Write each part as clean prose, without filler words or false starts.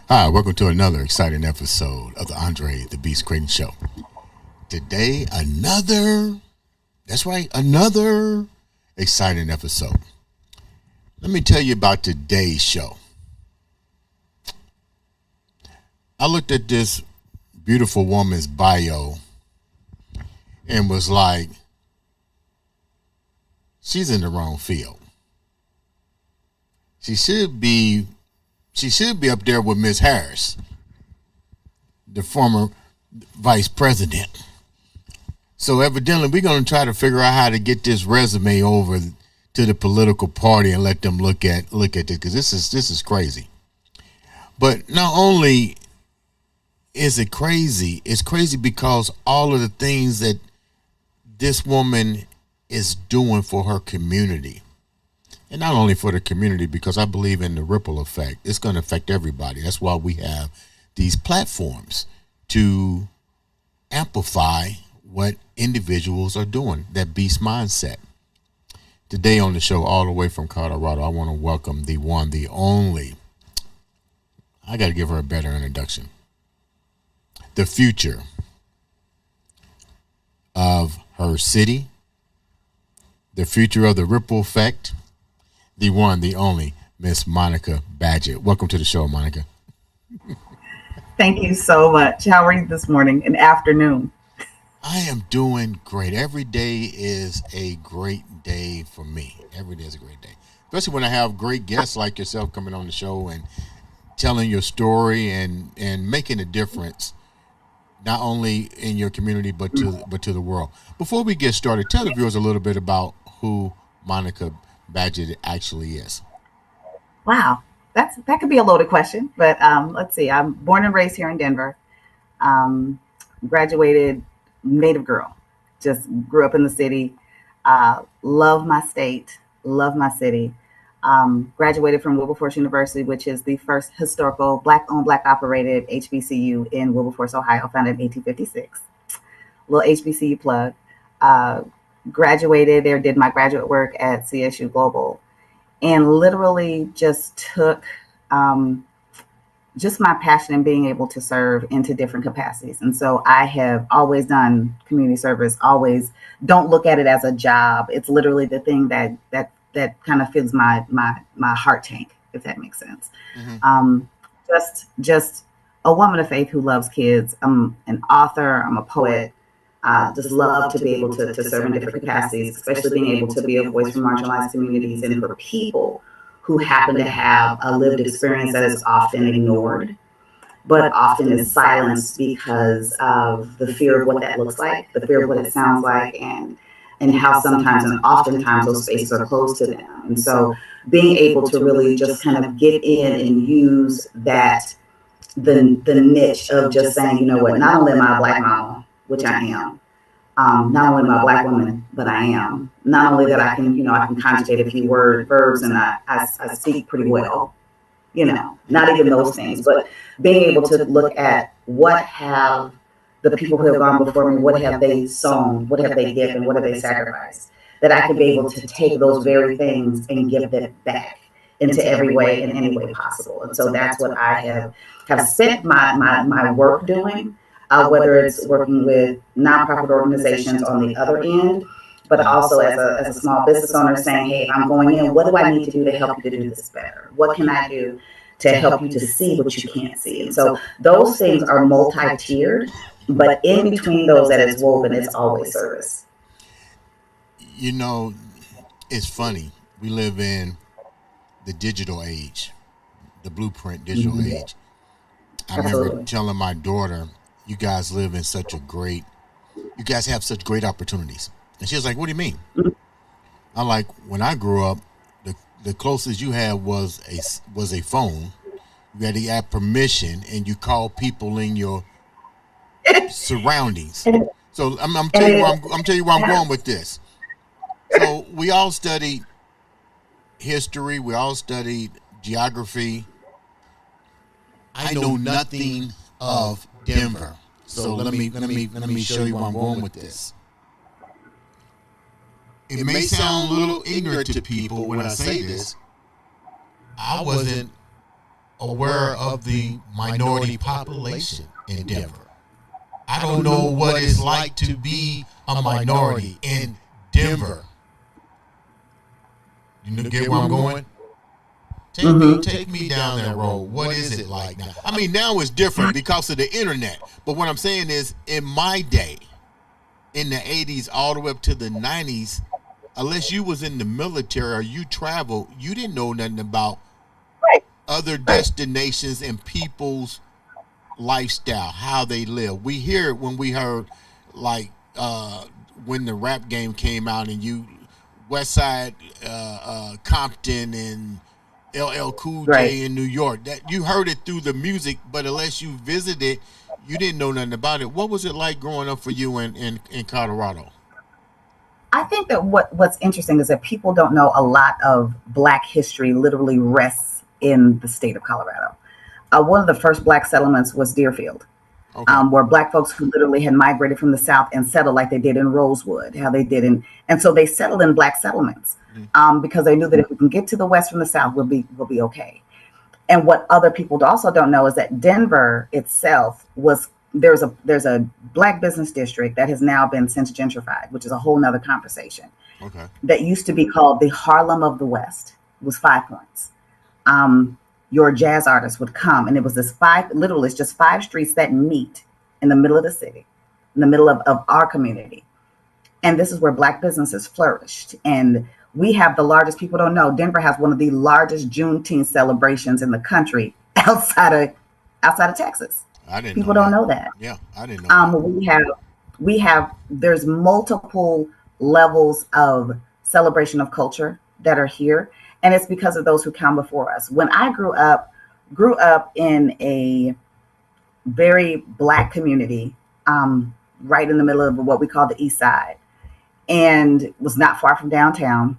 Hi, welcome to another exciting episode of the Andre The Beast Crayton Show. Today, another exciting episode. Let me tell you about today's show. I looked at this beautiful woman's bio and was like, she's in the wrong field. She should be up there with Miss Harris, the former vice president. So evidently, we're going to try to figure out how to get this resume over to the political party and let them look at this, because this is crazy. But not only is it crazy, it's crazy because all of the things that this woman is doing for her community. And not only for the community, because I believe in the ripple effect. It's going to affect everybody. That's why we have these platforms to amplify what individuals are doing, that beast mindset. Today on the show, all the way from Colorado, I want to welcome the one, the only. I got to give her a better introduction. The future of her city, the future of the ripple effect, the one, the only, Miss Monica Badgett. Welcome to the show, Monica. Thank you so much. How are you this morning and afternoon? I am doing great. Every day is a great day for me. Every day is a great day. Especially when I have great guests like yourself coming on the show and telling your story and making a difference, not only in your community, but to the world. Before we get started, tell the viewers a little bit about who Monica Badgett actually is. Wow, that could be a loaded question, but let's see. I'm born and raised here in Denver. Graduated native girl. Just grew up in the city. Love my state. Love my city. Graduated from Wilberforce University, which is the first historical Black-owned, Black-operated HBCU in Wilberforce, Ohio, founded in 1856. Little HBCU plug. Graduated there, did my graduate work at CSU Global, and literally just took just my passion in being able to serve into different capacities. And so I have always done community service, always don't look at it as a job. It's literally the thing that kind of fills my heart tank, if that makes sense. Mm-hmm. Just a woman of faith who loves kids. I'm an author, I'm a poet. Just love to be able to serve in different capacities, especially being able to be a voice for marginalized communities and for people who happen to have a lived experience that is often ignored, but often is silenced because of the fear of what that looks like, the fear of what it sounds like, and how sometimes and oftentimes those spaces are closed to them. And so being able to really just kind of get in and use that, the niche of just saying, you know what, not only am I a Black mama, which I am. Not only am I a Black woman, but I am. Not only that I can conjugate a few verbs and I speak pretty well, not even those things, but being able to look at what have the people who have gone before me, what have they sown, what have they given, what have they sacrificed, that I can be able to take those very things and give them back into every way, in any way possible. And so that's what I have spent my work doing. Whether it's working with nonprofit organizations on the other end, but also as a small business owner saying, hey, if I'm going in, what do I need to do to help you to do this better? What can I do to help you to see what you can't see? And so those things are multi-tiered, but in between those that is woven, it's always service. It's funny. We live in the digital age, the blueprint digital mm-hmm. age. I remember telling my daughter, you guys have such great opportunities. And she was like, what do you mean? I'm like, when I grew up, the closest you had was a phone. You had to have permission and you call people in your surroundings. So I'm telling you where I'm going with this. So we all studied history, we all studied geography. I know nothing of Denver. So let me show you where I'm going with this. It may sound a little ignorant to people when I say this. I wasn't aware of the minority population in Denver. I don't know what it's like to be a minority in Denver. You get where I'm going? Take me down that road. What is it like now? I mean, now it's different because of the internet. But what I'm saying is, in my day, in the 80s all the way up to the 90s, unless you was in the military or you traveled, you didn't know nothing about Right. other destinations and people's lifestyle, how they live. We hear it when we heard, like, when the rap game came out and you West Side, Compton, and LL Cool J Right. in New York. That you heard it through the music, but unless you visited, you didn't know nothing about it. What was it like growing up for you in Colorado? I think that what's interesting is that people don't know a lot of Black history literally rests in the state of Colorado. One of the first Black settlements was Deerfield, Okay. where Black folks who literally had migrated from the South and settled like they did in Rosewood, how they did and so they settled in Black settlements, Mhm. because they knew that if we can get to the West from the South, we'll be okay. And what other people also don't know is that Denver itself was there's a Black business district that has now been since gentrified, which is a whole nother conversation. Okay. That used to be called the Harlem of the West. It was 5 points. Um, your jazz artist would come, and it was this literally, it's just 5 streets that meet in the middle of the city, in the middle of our community. And this is where Black businesses flourished. And we have the largest, people don't know, Denver has one of the largest Juneteenth celebrations in the country outside of Texas. I didn't People know don't that. know that. Yeah, I didn't know that. We have there's multiple levels of celebration of culture that are here, and it's because of those who come before us. When I grew up in a very Black community, right in the middle of what we call the East Side, and was not far from downtown,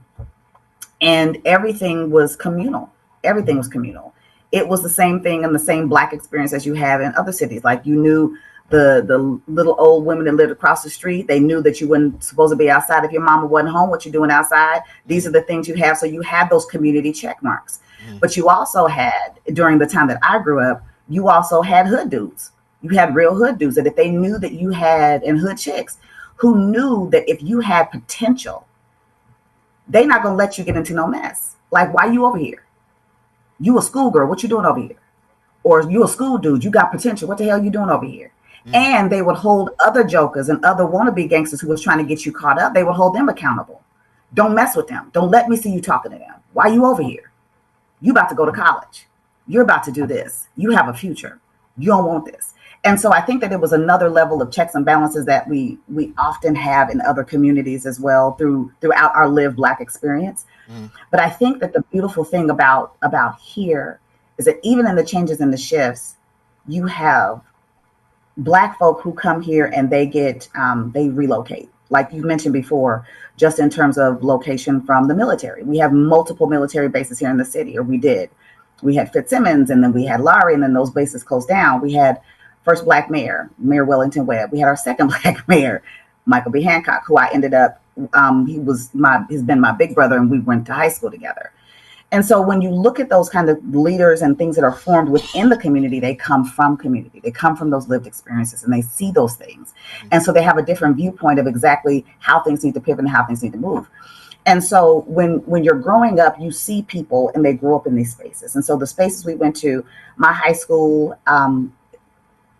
and everything was communal. Everything was communal. It was the same thing and the same Black experience as you have in other cities. Like, you knew the little old women that lived across the street. They knew that you weren't supposed to be outside if your mama wasn't home. What you doing outside? These are the things you have. So you had those community check marks. Mhm. But you also had, during the time that I grew up, you also had hood dudes. You had real hood dudes that if they knew that you had, and hood chicks who knew that if you had potential, they not gonna let you get into no mess. Like, why you over here? You a schoolgirl, what you doing over here? Or you a school dude, you got potential, what the hell you doing over here? Mhm. And they would hold other jokers and other wannabe gangsters who was trying to get you caught up, they would hold them accountable. Don't mess with them. Don't let me see you talking to them. Why you over here? You about to go to college. You're about to do this. You have a future. You don't want this. And so I think that it was another level of checks and balances that we often have in other communities as well throughout our lived Black experience. Mhm. But I think that the beautiful thing about here is that even in the changes and the shifts, you have Black folk who come here and they relocate. Like you mentioned before, just in terms of location from the military. We have multiple military bases here in the city, or we did. We had Fitzsimmons, and then we had Laurie, and then those bases closed down. We had first Black mayor, Mayor Wellington Webb. We had our second Black mayor, Michael B. Hancock, who I ended up, he's been my big brother, and we went to high school together. And so when you look at those kind of leaders and things that are formed within the community, they come from community. They come from those lived experiences, and they see those things. And so they have a different viewpoint of exactly how things need to pivot and how things need to move. And so when you're growing up, you see people and they grow up in these spaces. And so the spaces we went to, my high school,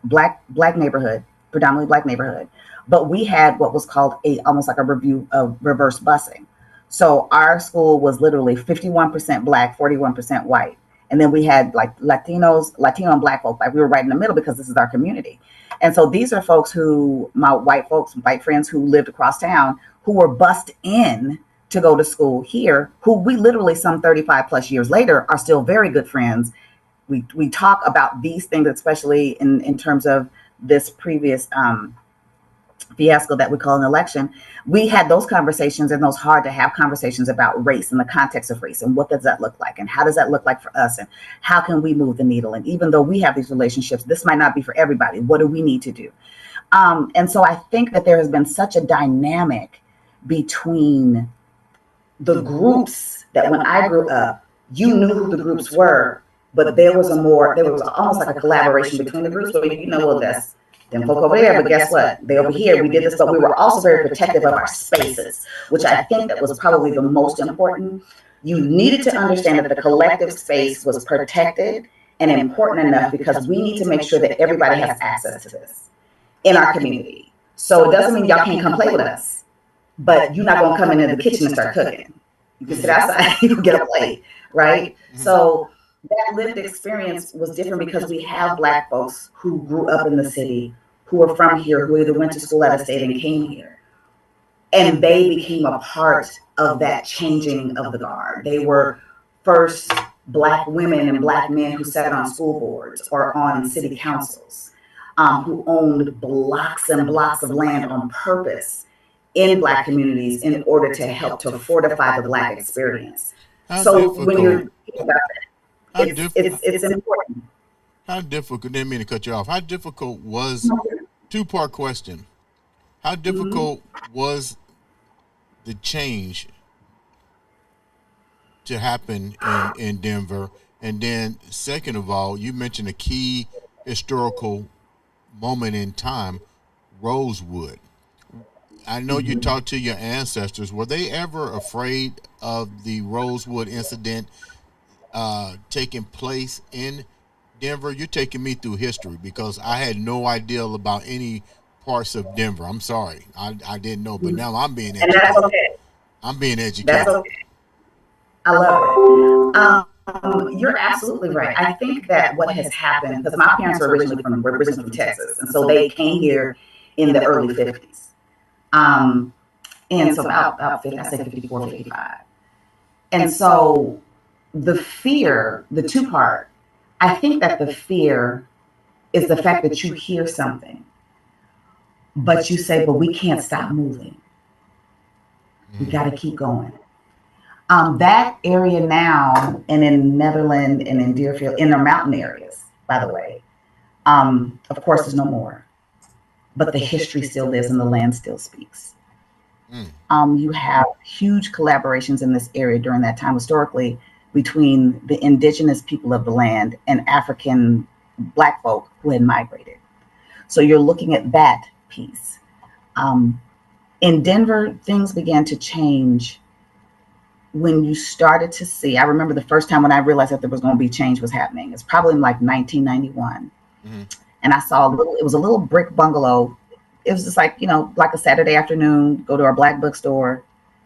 black neighborhood, predominantly Black neighborhood, but we had what was called almost like a review of reverse busing. So our school was literally 51% Black, 41% white. And then we had like Latino and Black folk, like we were right in the middle because this is our community. And so these are folks who, my white friends who lived across town, who were bussed in to go to school here, who we literally some 35 plus years later are still very good friends. We talk about these things, especially in terms of this previous fiasco that we call an election. We had those conversations, and those hard to have conversations about race and the context of race and what does that look like and how does that look like for us and how can we move the needle. And even though we have these relationships, this might not be for everybody. What do we need to do? And so I think that there has been such a dynamic between the groups that when I grew up, you knew who the groups were, but there was almost like a collaboration between the groups. But well, that's them folk over there, but guess what? They over here. We did this, but we were also very protective of our spaces, which I think that was probably the most important. You needed to understand that the collective space was protected and important enough because we need to make sure that everybody has access to this in our community. So it doesn't mean y'all can't come play with us, but you're not going to come into the kitchen and start cooking. You can sit outside, you can get a plate, right? So that lived experience was different because we have Black folks who grew up in the city, who are from here, who either went to school out of state and came here. And they became a part of that changing of the guard. They were first Black women and Black men who sat on school boards or on city councils, who owned blocks and blocks of land on purpose in Black communities in order to help to fortify the Black experience. So when you're thinking about that, it's important. How difficult, didn't mean to cut you off. How difficult was, two-part question, how difficult was the change to happen in Denver? And then second of all, you mentioned a key historical moment in time, Rosewood. I know you talked to your ancestors. Were they ever afraid of the Rosewood incident taking place in Denver? You're taking me through history because I had no idea about any parts of Denver. I'm sorry. I didn't know, but now I'm being educated. And that's okay. I'm being educated. That's okay. I love it. You're absolutely right. I think that what has happened, because my parents were originally from Texas, and so they came here in the early 50s. And so about 50, I say 54, 55. And so the fear, the two part, I think that the fear is the fact that you hear something, but you say, but we can't stop moving. We got to keep going. That area now, and in Netherland and in Deerfield, in the mountain areas, by the way, of course, there's no more. But the history still lives and the land still speaks. You have huge collaborations in this area during that time historically between the indigenous people of the land and African Black folk who had migrated. So you're looking at that piece. In Denver, things began to change when you started to see, I remember the first time when I realized that there was going to be change was happening. It's probably in like 1991. And I saw it was a little brick bungalow. It was just like, like a Saturday afternoon, go to our Black bookstore,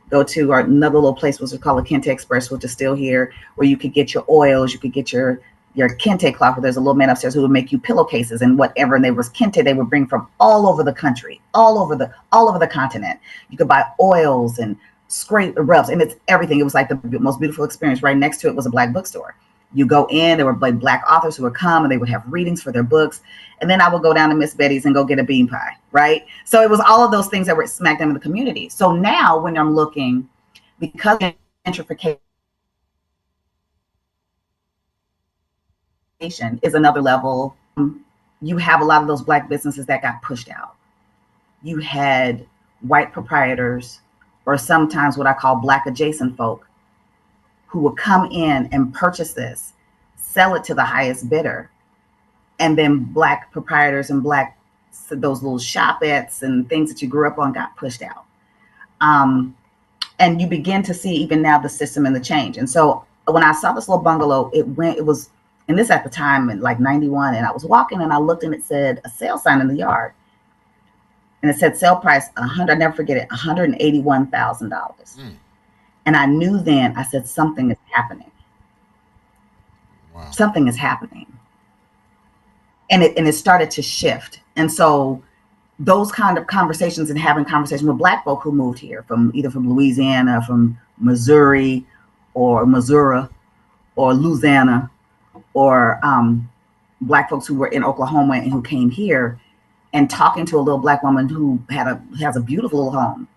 go to our another little place, which was called the Kente Express, which is still here, where you could get your oils, you could get your Kente cloth, where there's a little man upstairs who would make you pillowcases and whatever. And there was Kente they would bring from all over the country, all over the continent. You could buy oils and scrape rubs, and it's everything. It was like the most beautiful experience. Right next to it was a Black bookstore. You go in, there were like Black authors who would come and they would have readings for their books. And then I would go down to Miss Betty's and go get a bean pie, right? So it was all of those things that were smacked into the community. So now when I'm looking, because of gentrification is another level, you have a lot of those Black businesses that got pushed out. You had white proprietors, or sometimes what I call Black adjacent folk, who would come in and purchase this, sell it to the highest bidder, and then Black proprietors and those little shopettes and things that you grew up on got pushed out. And you begin to see even now the system and the change. And so when I saw this little bungalow, and this at the time in like 91, and I was walking and I looked and it said a sale sign in the yard. And it said sale price, I never forget it, $181,000. And I knew then, I said, something is happening. Wow. Something is happening. And it started to shift. And so those kind of conversations and having conversations with Black folk who moved here either from Louisiana, from Missouri or Missouri or Louisiana, or Black folks who were in Oklahoma and who came here, and talking to a little Black woman who has a beautiful little home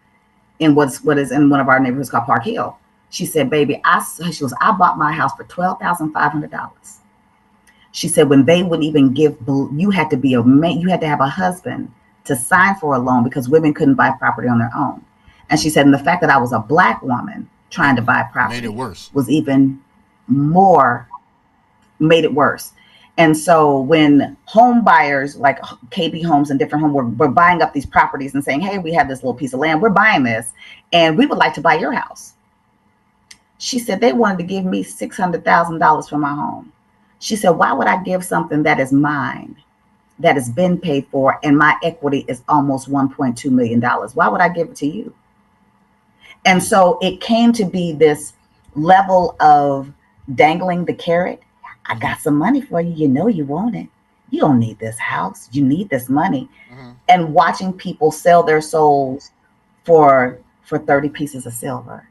in what is in one of our neighborhoods called Park Hill. She said, baby, I bought my house for $12,500. She said, when they would even give, you had to have a husband to sign for a loan because women couldn't buy property on their own. And she said, and the fact that I was a Black woman trying to buy property made it worse. Was even more made it worse. And so when home buyers like KB Homes and different home were buying up these properties and saying, hey, we have this little piece of land, we're buying this, and we would like to buy your house. She said they wanted to give me $600,000 for my home. She said, why would I give something that is mine, that has been paid for, and my equity is almost $1.2 million? Why would I give it to you? And so it came to be this level of dangling the carrot. I got some money for you. You know you want it. You don't need this house. You need this money. Mm-hmm. And watching people sell their souls for 30 pieces of silver.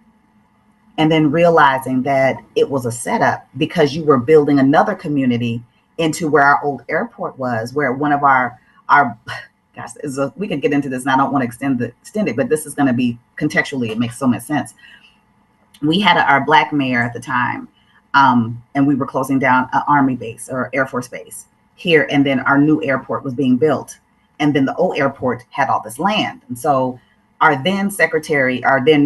And then realizing that it was a setup because you were building another community into where our old airport was, where one of our gosh, we could get into this and I don't want to extend it, but this is going to be contextually, it makes so much sense. We had our Black mayor at the time, and we were closing down an Army base or Air Force base here. And then our new airport was being built. And then the old airport had all this land. And so our then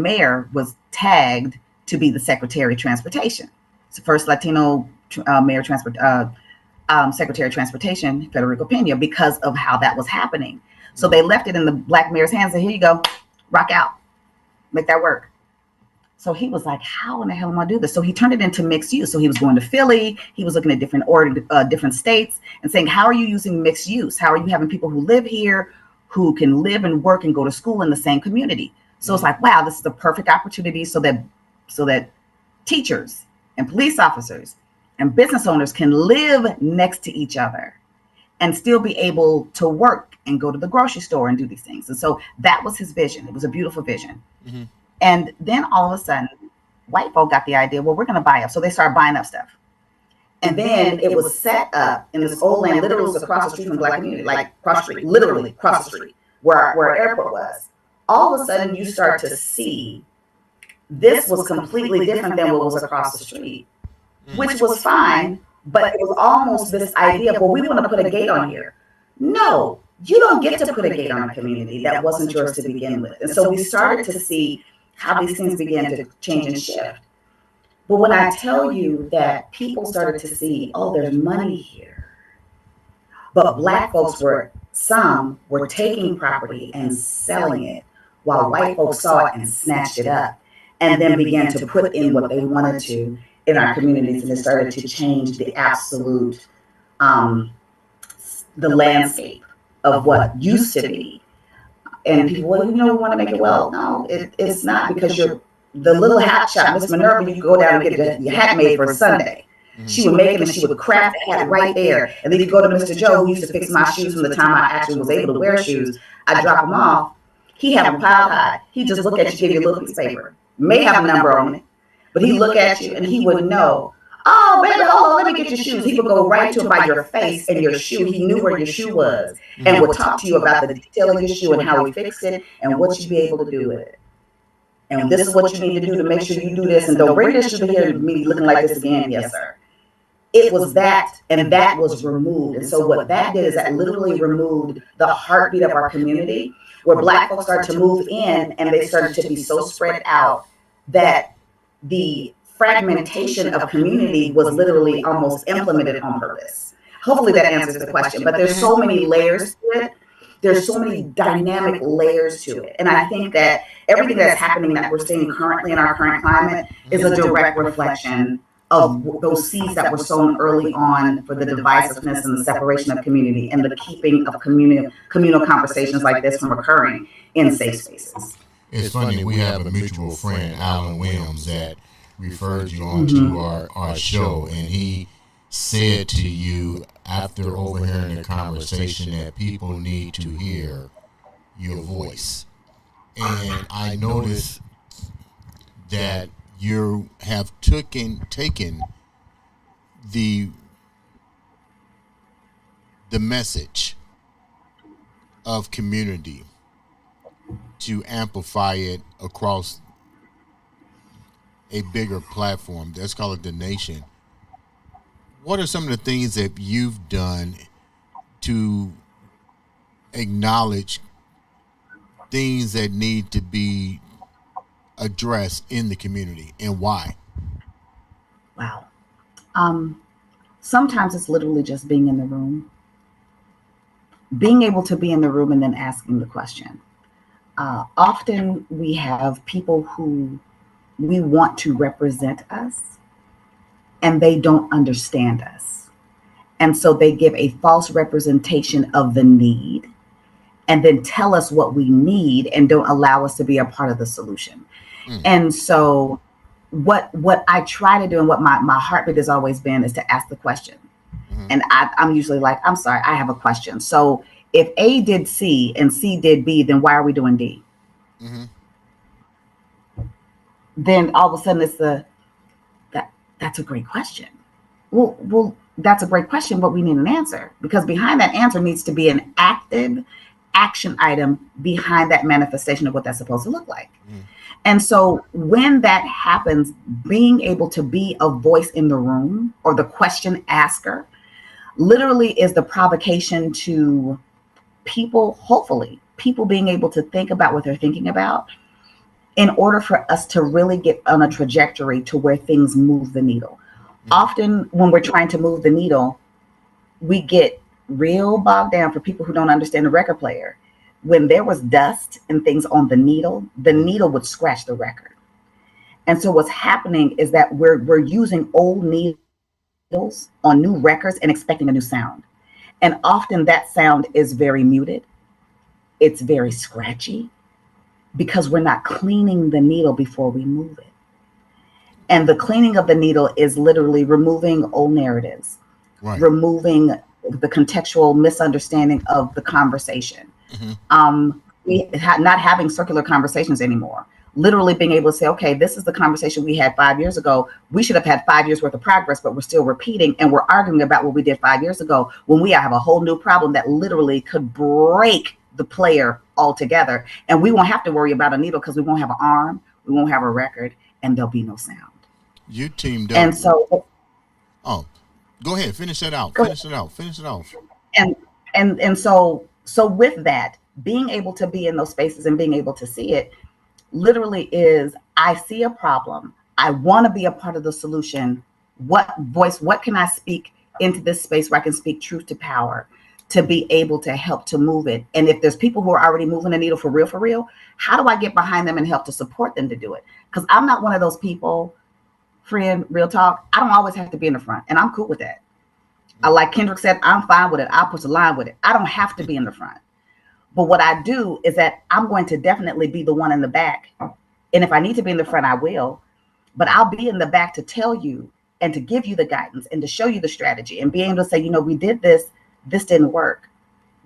mayor was tagged to be the Secretary of Transportation. It's the first Latino Secretary of Transportation, Federico Pena, because of how that was happening. So they left it in the Black mayor's hands and here you go, rock out, make that work. So he was like, how in the hell am I do this? So he turned it into mixed use. So he was going to Philly. He was looking at different states and saying, how are you using mixed use? How are you having people who live here, who can live and work and go to school in the same community? So it's like, wow, this is the perfect opportunity so that teachers and police officers and business owners can live next to each other and still be able to work and go to the grocery store and do these things. And so that was his vision. It was a beautiful vision. Mm-hmm. And then all of a sudden, white folk got the idea, well, we're going to buy up. So they started buying up stuff. And then it was set up in this old land, literally was across the street from the Black community, like cross the street, literally across the street where our airport was. All of a sudden, you start to see this was completely different than what was across the street, which was fine. But it was almost this idea of, well, we want to put a gate on here. No, you don't get to put a gate on a community that wasn't yours to begin with. And so we started to see how these things began to change and shift. But when I tell you that people started to see, oh, there's money here, but Black folks were taking property and selling it while white folks saw it and snatched it up and then began to put in what they wanted to in our communities. And it started to change the absolute, the landscape of what used to be. And people, well, we want to make it well. No, it's not, because you're the little hat shop, Miss Minerva, you go down and get your hat made for Sunday. Mm-hmm. She would make it and she would craft the hat right there. And then you go to Mr. Joe, who used to fix my shoes from the time I actually was able to wear shoes. I drop them off. He have them piled high. He just look at you, give you a little piece of paper. May have a number on it, but he look at you and he would know, oh, baby, hold on, let me get your shoes. He would go right to by your face and your shoe. He knew where your shoe was and would talk to you about the detail of your shoe and how he fixed it and what you'd be able to do with it. And this is what you need to do to make sure you do this. And don't bring this shoe here to me looking like this again. Yes, sir. It was that, and that was removed. And so what that did is that literally removed the heartbeat of our community, where Black folks started to move in and they started to be so spread out that the fragmentation of community was literally almost implemented on purpose. Hopefully that answers the question, but there's so many layers to it. There's so many dynamic layers to it. And I think that everything that's happening that we're seeing currently in our current climate is a direct reflection of those seeds that were sown early on for the divisiveness and the separation of community and the keeping of communal conversations like this from occurring in safe spaces. It's funny, we have a mutual friend, Alan Williams, that referred you on to our show, and he said to you after overhearing the conversation that people need to hear your voice. And I noticed that you have taken the message of community to amplify it across a bigger platform. Let's call it the nation. What are some of the things that you've done to acknowledge things that need to be addressed in the community, and why? Wow. Sometimes it's literally just being in the room, being able to be in the room and then asking the question. Often we have people who we want to represent us and they don't understand us. And so they give a false representation of the need and then tell us what we need and don't allow us to be a part of the solution. Mm. And so what I try to do and what my heartbeat has always been is to ask the question. Mm-hmm. And I'm usually like, I'm sorry, I have a question. So if A did C and C did B, then why are we doing D? Mm-hmm. Then all of a sudden it's that's a great question. Well, that's a great question, but we need an answer, because behind that answer needs to be an active action item behind that manifestation of what that's supposed to look like. Mm. And so when that happens, being able to be a voice in the room or the question asker literally is the provocation to people, hopefully, people being able to think about what they're thinking about in order for us to really get on a trajectory to where things move the needle. Mm-hmm. Often when we're trying to move the needle, we get real bogged down. For people who don't understand the record player, when there was dust and things on the needle would scratch the record. And so what's happening is that we're using old needles on new records and expecting a new sound. And often that sound is very muted. It's very scratchy because we're not cleaning the needle before we move it. And the cleaning of the needle is literally removing old narratives, right, removing the contextual misunderstanding of the conversation. Mm-hmm. Not having circular conversations anymore. Literally being able to say, okay, this is the conversation we had 5 years ago. We should have had 5 years worth of progress, but we're still repeating and we're arguing about what we did 5 years ago when we have a whole new problem that literally could break the player altogether. And we won't have to worry about a needle because we won't have an arm, we won't have a record, and there'll be no sound. You teamed up. And so, go ahead, finish it off. And so with that, being able to be in those spaces and being able to see it literally is, I see a problem. I want to be a part of the solution. What can I speak into this space where I can speak truth to power to be able to help to move it? And if there's people who are already moving the needle for real, how do I get behind them and help to support them to do it? Because I'm not one of those people, friend, real talk, I don't always have to be in the front, and I'm cool with that. Like Kendrick said, I'm fine with it. I'll put a line with it. I don't have to be in the front. But what I do is that I'm going to definitely be the one in the back. And if I need to be in the front, I will. But I'll be in the back to tell you and to give you the guidance and to show you the strategy and be able to say, we did this. This didn't work.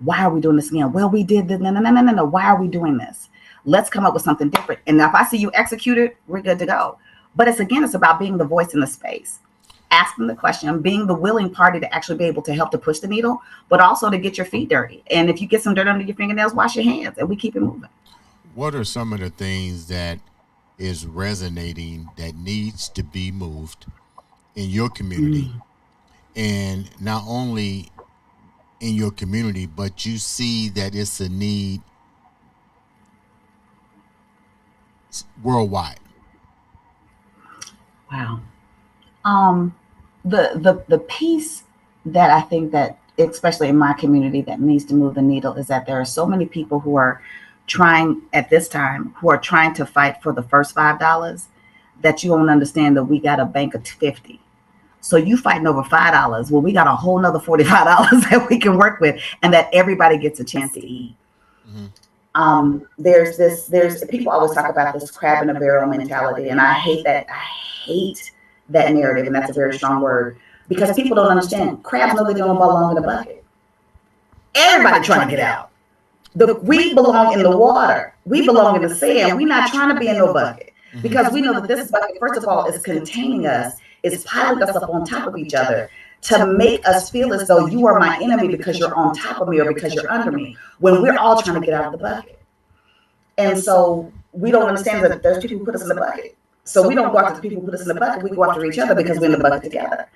Why are we doing this again? Well, we did this. No. Why are we doing this? Let's come up with something different. And if I see you execute it, we're good to go. But it's about being the voice in the space, asking the question, being the willing party to actually be able to help to push the needle, but also to get your feet dirty. And if you get some dirt under your fingernails, wash your hands, and we keep it moving. What are some of the things that is resonating that needs to be moved in your community? And not only in your community, but you see that it's a need worldwide? Wow. The piece that I think that, especially in my community, that needs to move the needle is that there are so many people who are trying at this time, who are trying to fight for the first $5 that you don't understand that we got a bank of 50. So you fighting over $5. Well, we got a whole nother $45 that we can work with, and that everybody gets a chance to eat. Mm-hmm. There's people always talk about this crab in a barrel mentality, and I hate that narrative, and that's a very strong word, because people don't understand. Crabs know they don't belong in a bucket. Everybody trying to get out. We belong in the water. We belong in the sand. We're not trying to be in no bucket, because we know that this bucket, first of all, is containing us, is piling us up on top of each other to make us feel as though you are my enemy because you're on top of me or because you're under me, when we're all trying to get out of the bucket. And so we don't understand that there's people who put us in the bucket. So we don't go after the people who put us in the bucket. We go after each other because we're in the bucket together.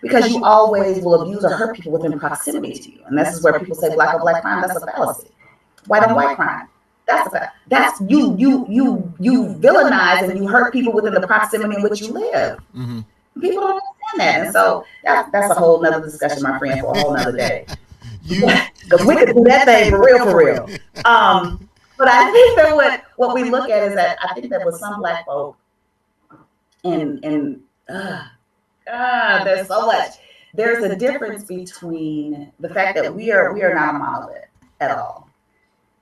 Because you always will abuse or hurt people within proximity to you. And this is where people say black on black crime. That's a fallacy. White on white crime. That's you villainize and you hurt people within the proximity in which you live. Mm-hmm. People don't understand that. And so that's a whole nother discussion, my friend, for a whole nother day. You, Because we could do that thing for real, for real. But I think that what we look at is that I think that with some Black folk, and there's so much. There's a difference between the fact that we are not a monolith at all,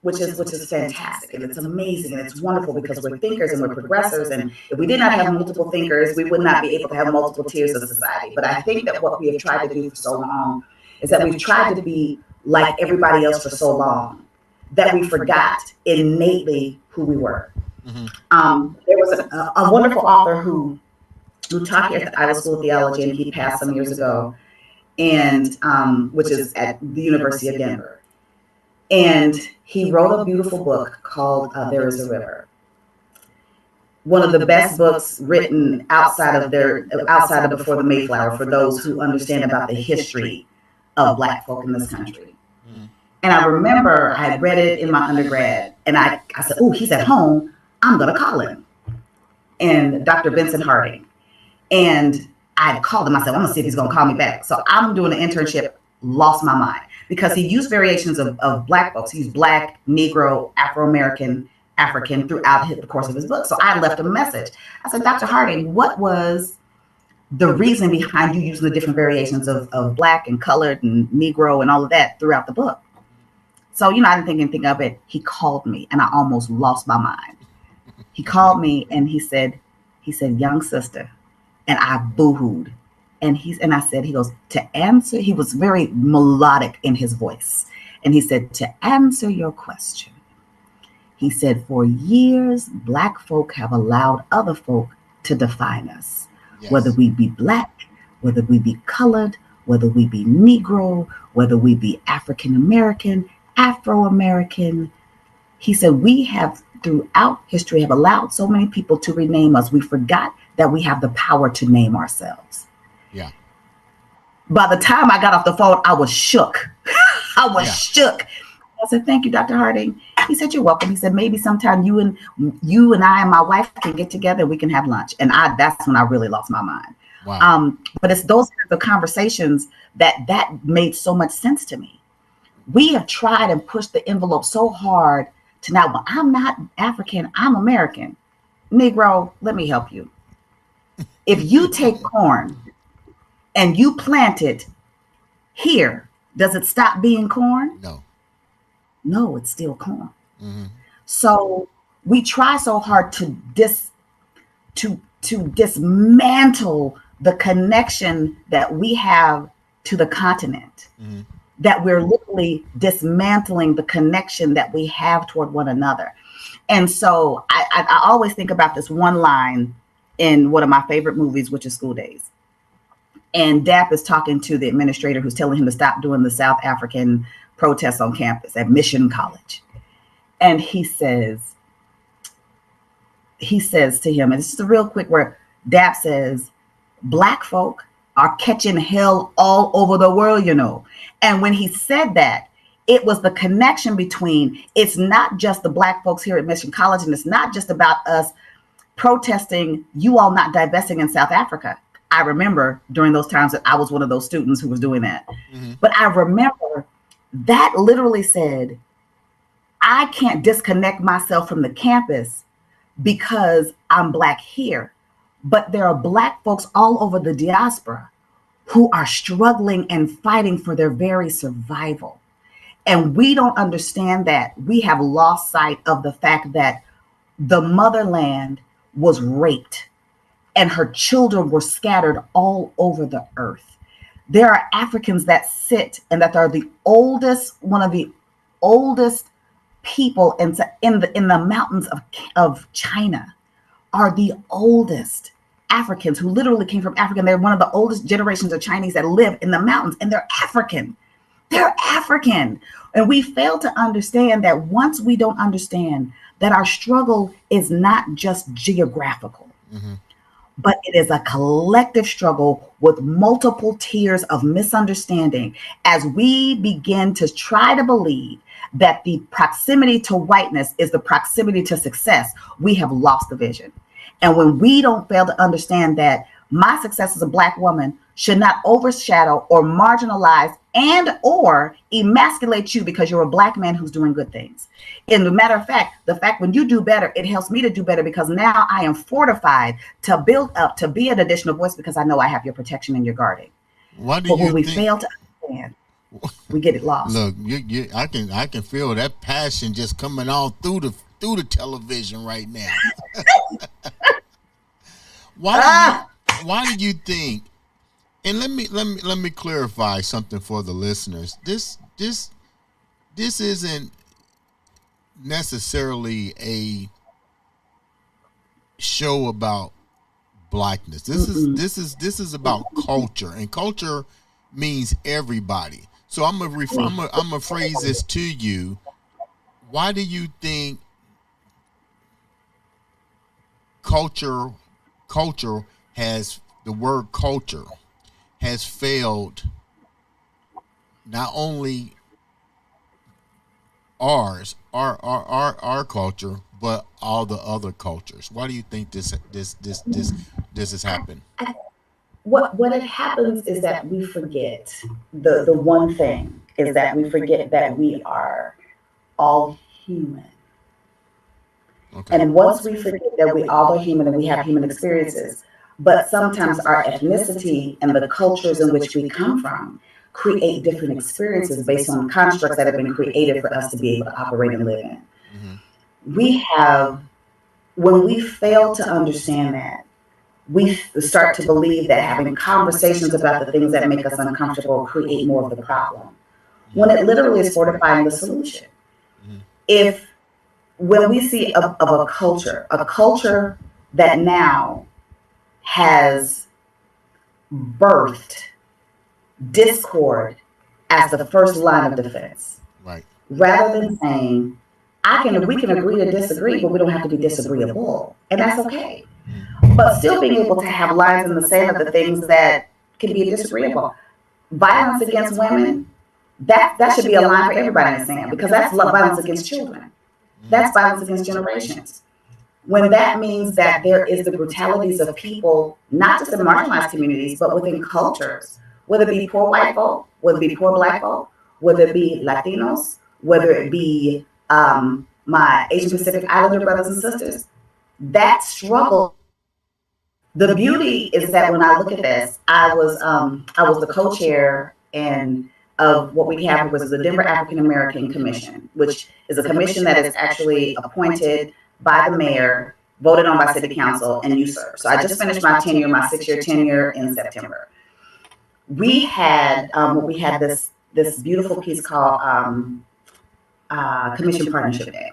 which is fantastic, and it's amazing, and it's wonderful because we're thinkers and we're progressors, and if we did not have multiple thinkers, we would not be able to have multiple tiers of society. But I think that what we have tried to do for so long is that we've tried to be like everybody else for so long that we forgot innately who we were. Mm-hmm. There was a wonderful author who taught here at the Iowa School of Theology, and he passed some years ago, and which is at the University of Denver. And he wrote a beautiful book called There Is a River. One of the best books written outside of Before the Mayflower for those who understand about the history of Black folk in this country. And I remember I had read it in my undergrad, and I said, oh, he's at home, I'm going to call him. And Dr. Vincent Harding. And I called him, I said, well, I'm going to see if he's going to call me back. So I'm doing an internship, lost my mind, because he used variations of Black folks. He used Black, Negro, Afro-American, African throughout the course of his book. So I left him a message. I said, Dr. Harding, what was the reason behind you using the different variations of Black and colored and Negro and all of that throughout the book? So, I didn't think anything of it. He called me, and I almost lost my mind. He called me, and he said, young sister, and I boohooed. And I said, he goes, to answer, he was very melodic in his voice. And he said, to answer your question, he said, for years, Black folk have allowed other folk to define us, yes. Whether we be Black, whether we be colored, whether we be Negro, whether we be African American, Afro-American. He said, we have throughout history have allowed so many people to rename us. We forgot that we have the power to name ourselves. Yeah. By the time I got off the phone, I was shook. I was shook. I said, thank you, Dr. Harding. He said, you're welcome. He said, maybe sometime you and I and my wife can get together and we can have lunch. And that's when I really lost my mind. Wow. But it's those kinds of conversations that made so much sense to me. We have tried and pushed the envelope so hard to now, well, I'm not African, I'm American. Negro, let me help you. If you take corn and you plant it here, does it stop being corn? No, it's still corn. Mm-hmm. So we try so hard to dismantle the connection that we have to the continent. Mm-hmm. That we're literally dismantling the connection that we have toward one another. And so I always think about this one line in one of my favorite movies, which is School Days. And Dap is talking to the administrator who's telling him to stop doing the South African protests on campus at Mission College. And he says to him, and this is a real quick word, Dap says, Black folk are catching hell all over the world, And when he said that, it was the connection between, it's not just the Black folks here at Mission College, and it's not just about us protesting you all not divesting in South Africa. I remember during those times that I was one of those students who was doing that. Mm-hmm. But I remember that literally said, I can't disconnect myself from the campus because I'm Black here. But there are Black folks all over the diaspora who are struggling and fighting for their very survival. And we don't understand that. We have lost sight of the fact that the motherland was raped and her children were scattered all over the earth. There are Africans that sit and that are the oldest, one of the oldest people in the mountains of China are the oldest Africans who literally came from Africa. And they're one of the oldest generations of Chinese that live in the mountains, and they're African. They're African. And we fail to understand that once we don't understand that our struggle is not just geographical, mm-hmm. but it is a collective struggle with multiple tiers of misunderstanding as we begin to try to believe that the proximity to whiteness is the proximity to success, we have lost the vision. And when we don't fail to understand that my success as a Black woman should not overshadow or marginalize and or emasculate you because you're a Black man who's doing good things. And the matter of fact, the fact when you do better, it helps me to do better because now I am fortified to build up, to be an additional voice because I know I have your protection and your guarding. What do But you when we think? fail to understand, we get it lost. Look, I can feel that passion just coming all through the television right now. Why do you think? And let me clarify something for the listeners. This isn't necessarily a show about Blackness. This is about culture, and culture means everybody. So I'm gonna phrase this to you. Why do you think culture has the word culture has failed not only our culture, but all the other cultures? Why do you think this has happened? What it happens is that we forget the one thing is that we forget that we are all human. Okay. And once we forget that we all are human and we have human experiences, but sometimes our ethnicity and the cultures in which we come from create different experiences based on constructs that have been created for us to be able to operate and live in. We have, when we fail to understand that, we start to believe that having conversations about the things that make us uncomfortable create more of the problem, when it literally is fortifying the solution. If when we see of a culture that now has birthed discord as the first line of defense, Right. rather than saying, we can agree to disagree, but we don't have to be disagreeable, and that's okay. But still being able to have lines in the sand of the things that can be disagreeable. Violence against women, that should be a line for everybody in the sand because that's violence against children. That's violence against generations. When that means that there is the brutalities of people, not just in marginalized communities, but within cultures, whether it be poor white folk, whether it be poor Black folk, whether it be Latinos, whether it be my Asian Pacific Islander brothers and sisters, that struggle. The beauty is that when I look at this, I was the co-chair and of what we have was the Denver African American Commission, which is a commission that is actually appointed by the mayor, voted on by city council, and you serve. So I just finished my 6-year tenure in September. We had this beautiful piece called Commission Partnership Day.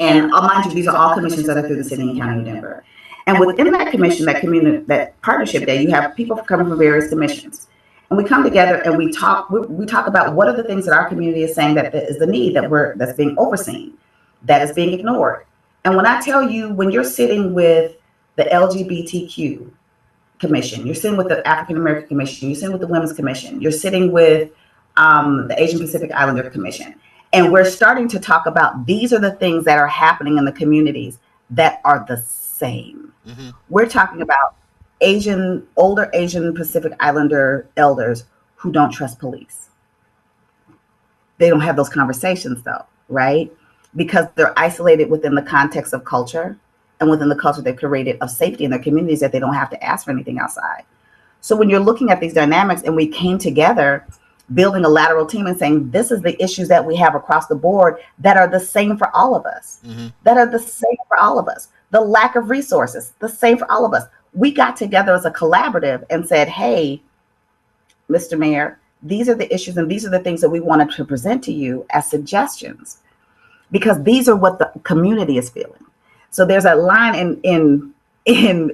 And mind you, these are all commissions that are through the city and county of Denver. And within that commission, that partnership day, you have people coming from various commissions. And we come together and we talk about what are the things that our community is saying that is the need that's being overseen, that is being ignored. And when I tell you, when you're sitting with the LGBTQ commission, you're sitting with the African American Commission, you're sitting with the Women's Commission, you're sitting with the Asian Pacific Islander Commission. And we're starting to talk about these are the things that are happening in the communities that are the same. We're talking about older Asian Pacific Islander elders who don't trust police. They don't have those conversations though, right? Because they're isolated within the context of culture and within the culture they've created of safety in their communities that they don't have to ask for anything outside. So when you're looking at these dynamics and we came together building a lateral team and saying, this is the issues that we have across the board that are the same for all of us, The lack of resources, the same for all of us. We got together as a collaborative and said, hey, Mr. Mayor, these are the issues and these are the things that we wanted to present to you as suggestions because these are what the community is feeling. So there's a line in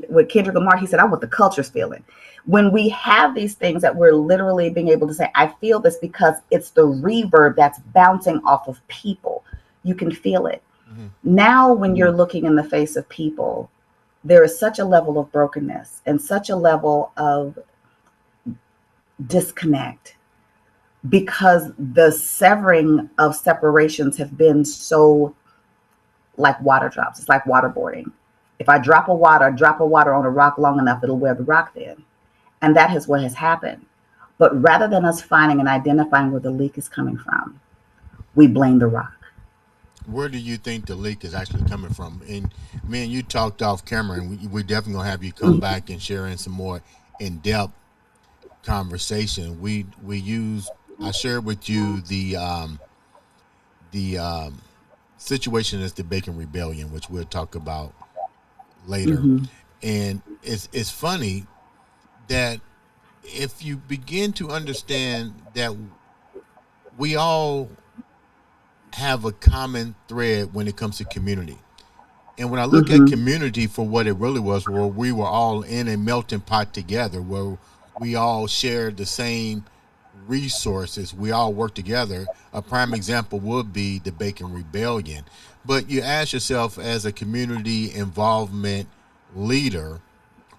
with Kendrick Lamar, he said, I what the culture's feeling. When we have these things that we're literally being able to say, I feel this because it's the reverb that's bouncing off of people. You can feel it. Now, when you're looking in the face of people, there is such a level of brokenness and such a level of disconnect because the severing of separations have been so like water drops. It's like waterboarding. If I drop a water on a rock long enough, it'll wear the rock thin. And that is what has happened. But rather than us finding and identifying where the leak is coming from, we blame the rock. Where do you think the leak is actually coming from? And me and you talked off camera, and we definitely gonna have you come back and share in some more in depth conversation. We use I shared with you the situation is the Bacon Rebellion, which we'll talk about later. Mm-hmm. And it's funny that if you begin to understand that we all have a common thread when it comes to community. And when I look at Mm-hmm. community for what it really was, where we were all in a melting pot together, where we all shared the same resources, we all work together. A prime example would be the Bacon Rebellion. But you ask yourself, as a community involvement leader,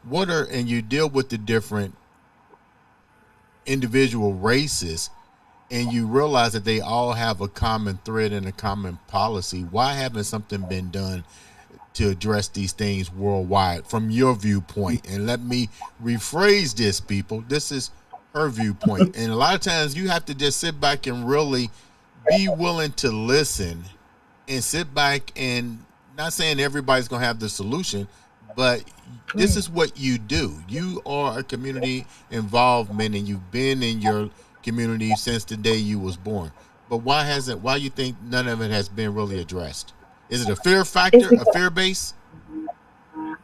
and you deal with the different individual races, and you realize that they all have a common thread and a common policy. Why haven't something been done to address these things worldwide from your viewpoint? And let me rephrase this, people. This is her viewpoint. And a lot of times you have to just sit back and really be willing to listen and sit back, and not saying everybody's going to have the solution, but this is what you do. You are a community involvement, and you've been in your community since the day you was born. But why you think none of it has been really addressed? Is it a fear It's factor, a because, fear base?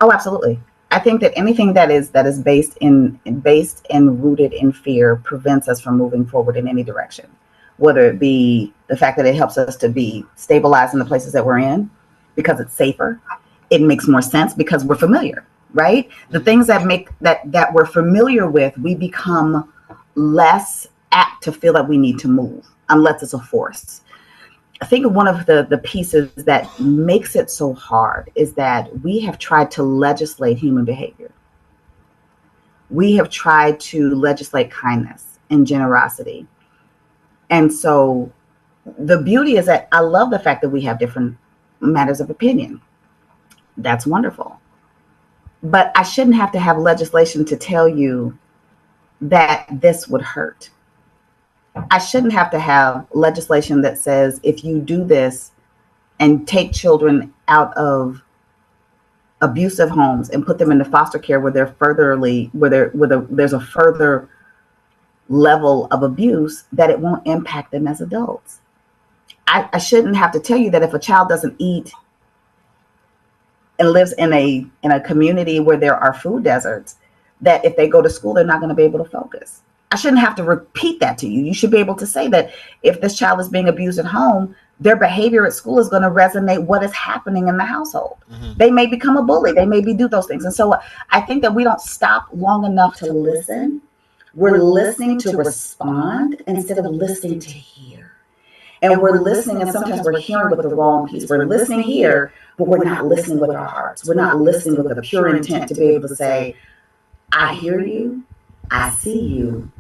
oh, absolutely. I think that anything that is based and rooted in fear prevents us from moving forward in any direction. Whether it be the fact that it helps us to be stabilized in the places that we're in because it's safer, it makes more sense because we're familiar, right? The Mm-hmm. things that make that we're familiar with, we become less apt to feel that we need to move unless it's a force. I think one of the pieces that makes it so hard is that we have tried to legislate human behavior. We have tried to legislate kindness and generosity. And so the beauty is that I love the fact that we have different matters of opinion. That's wonderful. But I shouldn't have to have legislation to tell you that this would hurt. I shouldn't have to have legislation that says if you do this and take children out of abusive homes and put them into foster care where they're furtherly there's a further level of abuse, that it won't impact them as adults. I shouldn't have to tell you that if a child doesn't eat and lives in a community where there are food deserts, that if they go to school they're not going to be able to focus. I shouldn't have to repeat that to you. You should be able to say that if this child is being abused at home, their behavior at school is going to resonate what is happening in the household. Mm-hmm. They may become a bully. They may do those things. And so I think that we don't stop long enough to listen. We're listening to respond instead of listening to hear. And we're listening, and sometimes we're hearing with the wrong piece. We're listening here, but we're not listening with our hearts. We're not listening with a pure intent to be able to say, I hear you, I see you,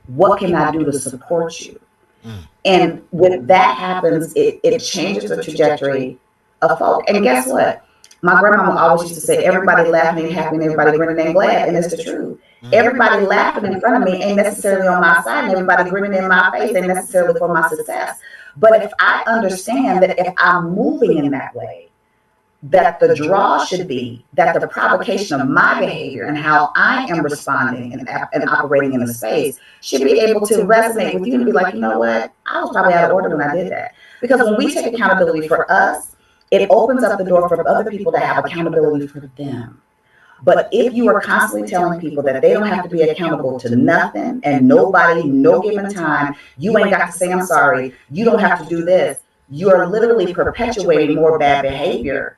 what can I do to support you? Mm. And when that happens, it changes the trajectory of folk. And guess what? My grandmama always used to say, everybody laughing ain't happy and everybody grinning ain't glad. And it's the truth. Mm. Everybody laughing in front of me ain't necessarily on my side, and everybody grinning in my face ain't necessarily for my success. But if I understand that if I'm moving in that way, that the draw should be that the provocation of my behavior and how I am responding and operating in the space should be able to resonate with you and be like, you know what? I was probably out of order when I did that. Because when we take accountability for us, it opens up the door for other people to have accountability for them. But if you are constantly telling people that they don't have to be accountable to nothing and nobody, no given time, you ain't got to say I'm sorry, you don't have to do this, you are literally perpetuating more bad behavior.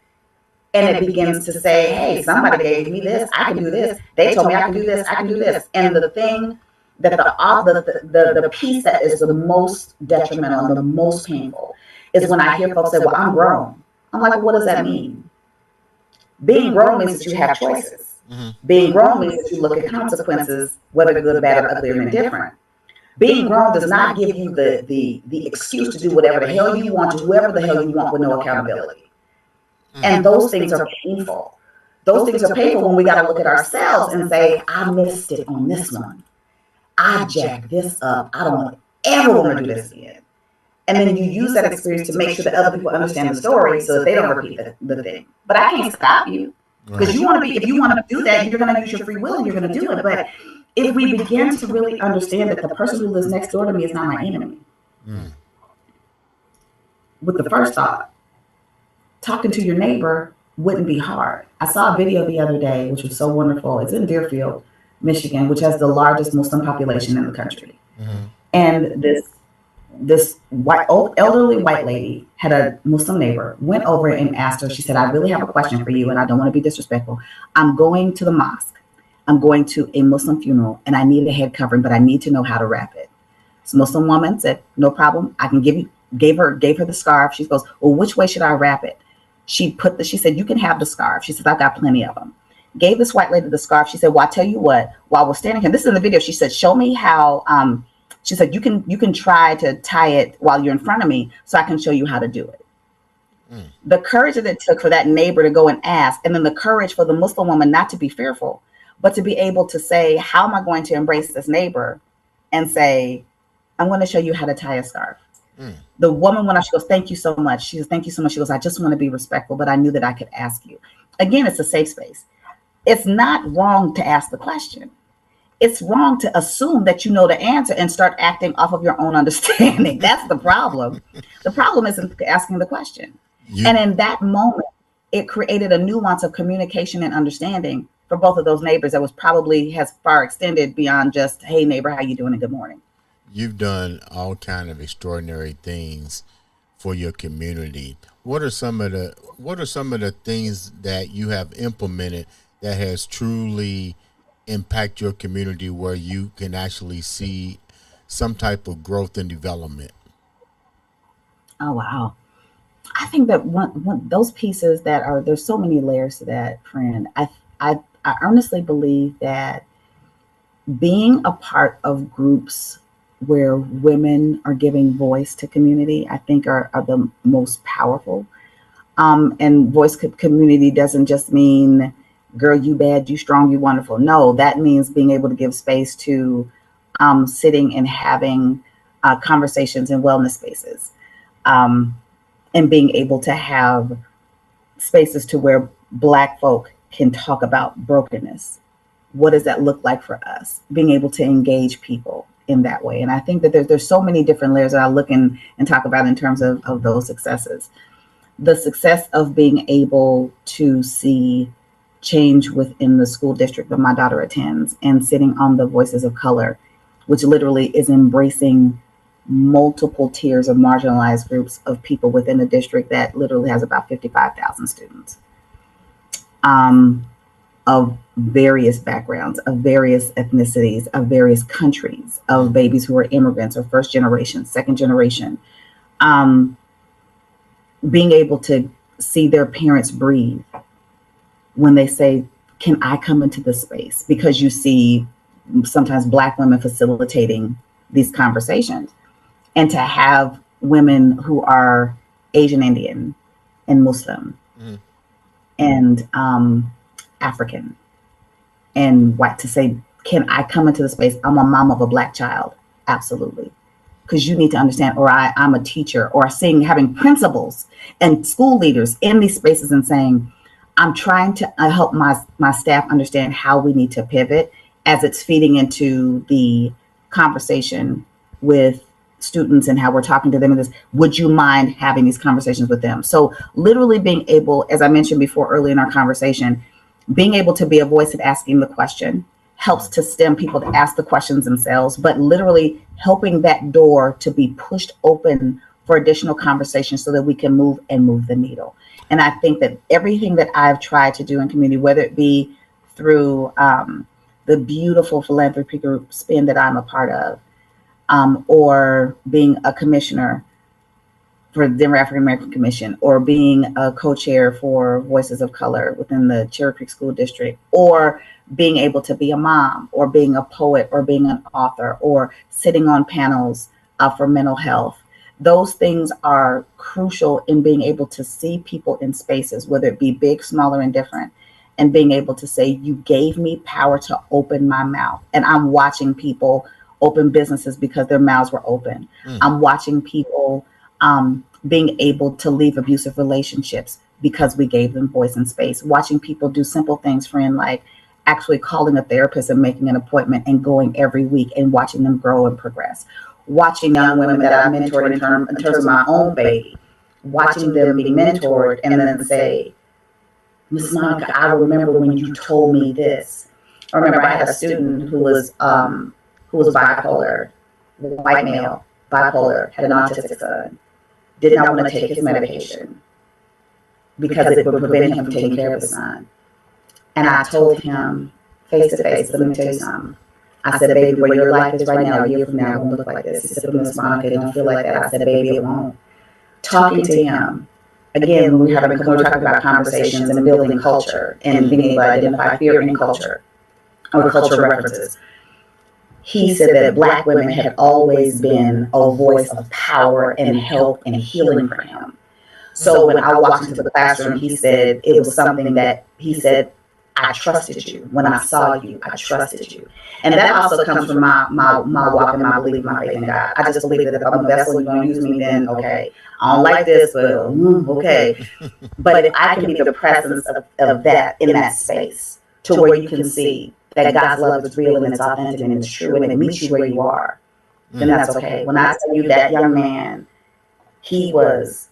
And it begins to say, hey, somebody gave me this, I can do this. They told me I can do this, I can do this. And the thing that the piece that is the most detrimental and the most painful is when I hear folks say, well, I'm grown. I'm like, well, what does that mean? Being grown means that you have choices. Mm-hmm. Being grown means that you look at consequences, whether good, bad, or ugly, or indifferent. Being grown does not give you the excuse to do whatever the hell you want to whoever the hell you want with no accountability. Mm-hmm. And those things are painful. those things are painful when we got to look at ourselves and say, I missed it on this one. I jacked this up. I don't ever want to do this again. And then you use that experience to make sure that other people understand the story so that they don't repeat the thing. But I can't stop you, because you want to be, if you want to do that, you're going to use your free will and you're going to do it. But if we begin to really understand that the person who lives next door to me is not my enemy, with the first thought, talking to your neighbor wouldn't be hard. I saw a video the other day, which was so wonderful. It's in Deerfield, Michigan, which has the largest Muslim population in the country. And this elderly white lady had a Muslim neighbor, went over and asked her, she said, I really have a question for you, and I don't want to be disrespectful. I'm going to the mosque. I'm going to a Muslim funeral, and I need a head covering, but I need to know how to wrap it. This Muslim woman said, no problem. I can gave her the scarf. She goes, well, which way should I wrap it? She said, you can have the scarf. She said, I've got plenty of them. Gave this white lady the scarf. She said, well, I tell you what, while we're standing here, this is in the video. She said, show me how, she said, you can try to tie it while you're in front of me so I can show you how to do it. The courage that it took for that neighbor to go and ask, and then the courage for the Muslim woman not to be fearful, but to be able to say, how am I going to embrace this neighbor and say, I'm going to show you how to tie a scarf. The woman went out, she goes, thank you so much. She says, thank you so much. She goes, I just want to be respectful, but I knew that I could ask you. Again, it's a safe space. It's not wrong to ask the question. It's wrong to assume that you know the answer and start acting off of your own understanding. That's the problem. The problem isn't asking the question. And in that moment, it created a nuance of communication and understanding for both of those neighbors that was probably has far extended beyond just, hey, neighbor, how you doing and good morning. You've done all kind of extraordinary things for your community. What are some of the things that you have implemented that has truly impact your community where you can actually see some type of growth and development? Oh, wow. I think that one those pieces that are, there's so many layers to that, friend. I earnestly believe that being a part of groups where women are giving voice to community, I think are the most powerful. And voice community doesn't just mean, girl, you bad, you strong, you wonderful. No, that means being able to give space to sitting and having conversations in wellness spaces, and being able to have spaces to where Black folk can talk about brokenness. What does that look like for us? Being able to engage people in that way. And I think that there's so many different layers that I look and talk about in terms of those successes. The success of being able to see change within the school district that my daughter attends, and sitting on the Voices of Color, which literally is embracing multiple tiers of marginalized groups of people within the district that literally has about 55,000 students, of various backgrounds, of various ethnicities, of various countries, of babies who are immigrants or first generation, second generation, being able to see their parents breathe when they say, can I come into this space? Because you see sometimes Black women facilitating these conversations, and to have women who are Asian Indian and Muslim and African and white to say, can I come into the space? I'm a mom of a Black child. Absolutely. Because you need to understand, or I'm a teacher, or having principals and school leaders in these spaces and saying, I'm trying to help my staff understand how we need to pivot as it's feeding into the conversation with students and how we're talking to them. And this, would you mind having these conversations with them? So literally being able, as I mentioned before early in our conversation, being able to be a voice of asking the question helps to stem people to ask the questions themselves, but literally helping that door to be pushed open for additional conversations so that we can move the needle. And I think that everything that I've tried to do in community, whether it be through the beautiful philanthropy group SPIN that I'm a part of, or being a commissioner for the Denver African American Commission, or being a co-chair for Voices of Color within the Cherry Creek School District, or being able to be a mom, or being a poet, or being an author, or sitting on panels for mental health. Those things are crucial in being able to see people in spaces, whether it be big, small, or indifferent, and being able to say, you gave me power to open my mouth. And I'm watching people open businesses because their mouths were open. I'm watching people being able to leave abusive relationships because we gave them voice and space. Watching people do simple things, friend, like actually calling a therapist and making an appointment and going every week and watching them grow and progress. Watching young women that I've mentored in terms of my own baby, watching them be mentored and then say, Miss Monica, I remember when you told me this. I remember I had a student who was bipolar, white male, bipolar, had an autistic son, did not want to take his medication because it would prevent him from taking care of his son. And I told him face to face, let me tell you something. I said, baby, where your life is right now, a year from now, it won't look like this. He said, but Miss Monica, it don't feel like that. I said, baby, it won't. Talking to him, again, when we're talking about conversations and building culture and being able to identify fear in culture or cultural references, he said that Black women had always been a voice of power and help and healing for him. So when I walked into the classroom, he said it was something that he said, I trusted you. When I saw you, I trusted you. And that also comes from my walk and my belief, my faith in God. I just believe that if I'm a vessel, you're going to use me, then okay. I don't like this, but okay. But if I can be the presence of that in that space to where you can see that God's love is real and it's authentic and it's true and it meets you where you are, then that's okay. When I tell you that young man, his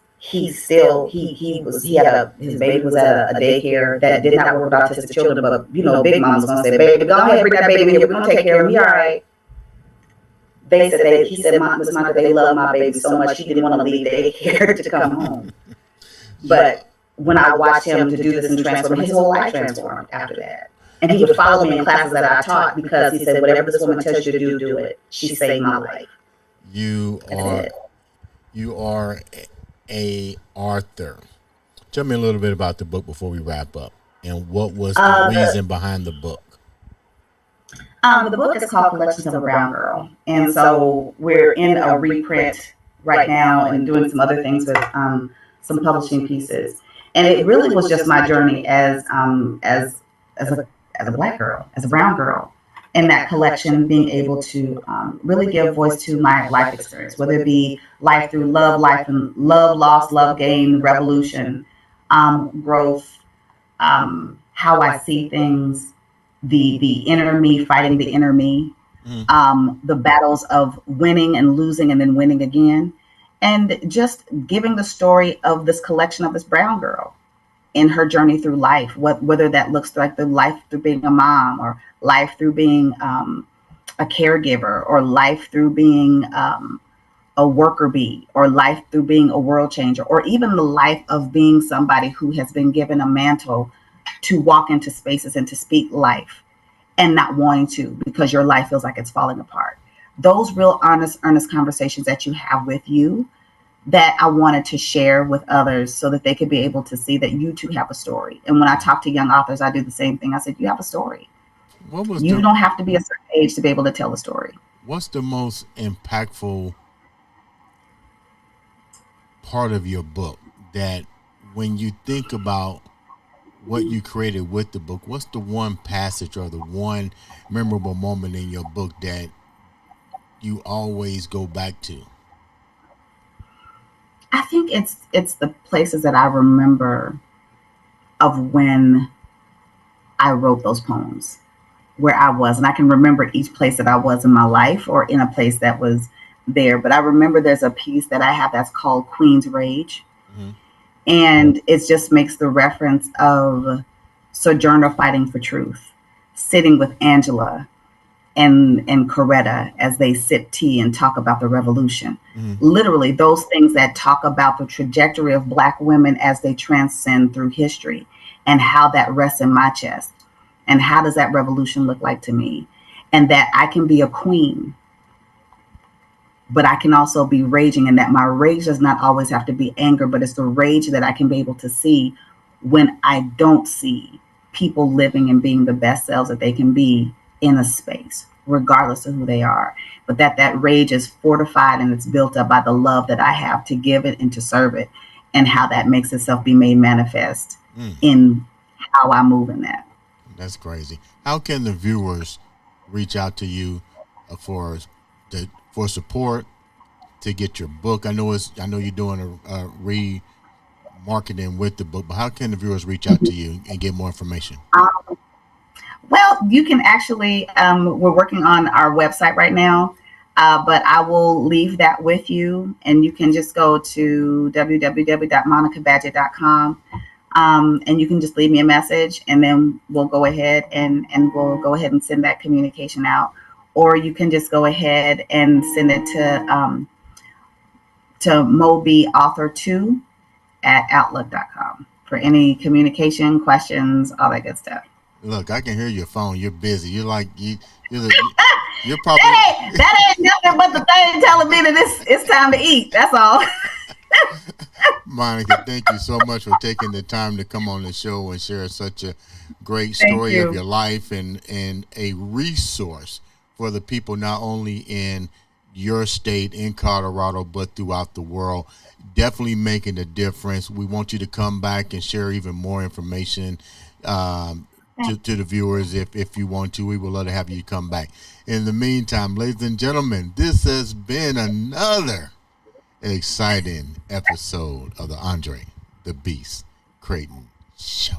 baby was at a daycare that did not work with autistic children, but Big Mom was gonna say, baby, go ahead, bring that baby in here, we're gonna take care of him, you all right. He said, Miss Monica, they love my baby so much, he didn't want to leave daycare to come home. But when I watched him to do this and transform, his whole life transformed after that. And he would follow me in classes that I taught because he said, whatever this woman tells you to do, do it. She saved my life. You are a author. Tell me a little bit about the book before we wrap up, and what was the reason behind the book? The book is called Collections of a Brown Girl, and so we're in a reprint right now and doing some other things with some publishing pieces. And it really was just my journey as a Black girl, as a brown girl, in that collection, being able to really give voice to my life experience, whether it be life through love, loss, love gain, revolution, growth, how I see things, the inner me fighting the inner me, the battles of winning and losing and then winning again, and just giving the story of this collection of this brown girl in her journey through life, whether that looks like the life through being a mom, or life through being a caregiver, or life through being a worker bee, or life through being a world changer, or even the life of being somebody who has been given a mantle to walk into spaces and to speak life and not wanting to because your life feels like it's falling apart. Those real honest, earnest conversations that you have with you, that I wanted to share with others so that they could be able to see that you too have a story. And when I talk to young authors, I do the same thing. I said, you have a story. You don't have to be a certain age to be able to tell a story. What's the most impactful part of your book that when you think about what you created with the book, what's the one passage or the one memorable moment in your book that you always go back to? I think it's the places that I remember of when I wrote those poems, where I was. And I can remember each place that I was in my life or in a place that was there. But I remember there's a piece that I have that's called Queen's Rage. Mm-hmm. And it just makes the reference of Sojourner fighting for truth, sitting with Angela and Coretta as they sip tea and talk about the revolution. Mm-hmm. Literally those things that talk about the trajectory of Black women as they transcend through history and how that rests in my chest. And how does that revolution look like to me? And that I can be a queen, but I can also be raging, and that my rage does not always have to be anger, but it's the rage that I can be able to see when I don't see people living and being the best selves that they can be in a space, regardless of who they are. But that rage is fortified and it's built up by the love that I have to give it and to serve it, and how that makes itself be made manifest in how I move in that. That's crazy. How can the viewers reach out to you for for support to get your book? I know you're doing a remarketing with the book, but how can the viewers reach out to you and get more information? Well, you can actually, we're working on our website right now, but I will leave that with you, and you can just go to www.monicabadgett.com, and you can just leave me a message, and then we'll go ahead and we'll go ahead and send that communication out. Or you can just go ahead and send it to mobyauthor2 at outlook.com for any communication questions, all that good stuff. Look, I can hear your phone. You're busy. You're like you're probably That ain't nothing but the thing telling me that it's time to eat. That's all. Monica. Thank you so much for taking the time to come on the show and share such a great Thank story of you. your life and a resource for the people not only in your state in Colorado but throughout the world. Definitely making a difference. We want you to come back and share even more information. To the viewers if you want to. We would love to have you come back. In the meantime, ladies and gentlemen, this has been another exciting episode of the Andre the Beast Crayton show.